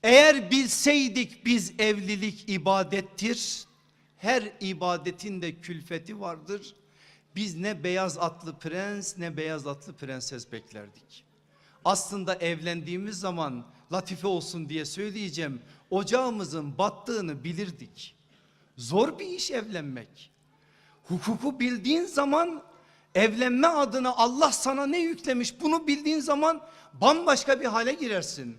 Eğer bilseydik biz evlilik ibadettir, her ibadetin de külfeti vardır, biz ne beyaz atlı prens ne beyaz atlı prenses beklerdik. Aslında evlendiğimiz zaman, latife olsun diye söyleyeceğim, ocağımızın battığını bilirdik. Zor bir iş evlenmek. Hukuku bildiğin zaman, evlenme adına Allah sana ne yüklemiş bunu bildiğin zaman bambaşka bir hale girersin.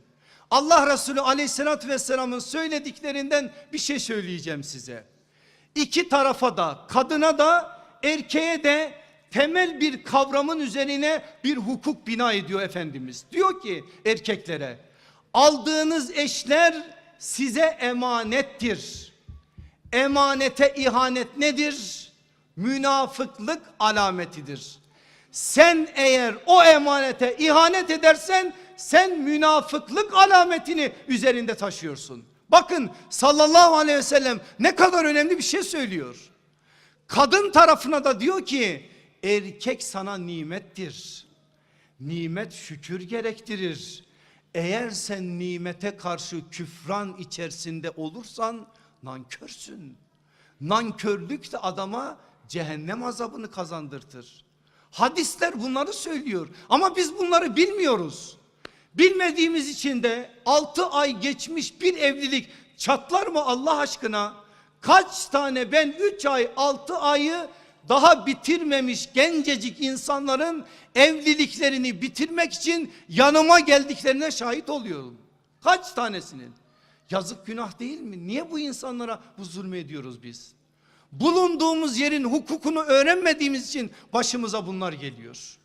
Allah Resulü aleyhissalatü vesselamın söylediklerinden bir şey söyleyeceğim size. İki tarafa da, kadına da erkeğe de temel bir kavramın üzerine bir hukuk bina ediyor Efendimiz. Diyor ki erkeklere, aldığınız eşler size emanettir. Emanete ihanet nedir? Münafıklık alametidir. Sen eğer o emanete ihanet edersen sen münafıklık alametini üzerinde taşıyorsun. Bakın sallallahu aleyhi ve sellem ne kadar önemli bir şey söylüyor. Kadın tarafına da diyor ki erkek sana nimettir. Nimet şükür gerektirir. Eğer sen nimete karşı küfran içerisinde olursan nankörsün. Nankörlük de adama cehennem azabını kazandırtır. Hadisler bunları söylüyor ama biz bunları bilmiyoruz. Bilmediğimiz için de 6 ay geçmiş bir evlilik çatlar mı Allah aşkına? Kaç tane ben 3 ay 6 ayı daha bitirmemiş gencecik insanların evliliklerini bitirmek için yanıma geldiklerine şahit oluyorum. Kaç tanesinin? Yazık, günah değil mi? Niye bu insanlara bu zulmü ediyoruz biz? Bulunduğumuz yerin hukukunu öğrenmediğimiz için başımıza bunlar geliyor.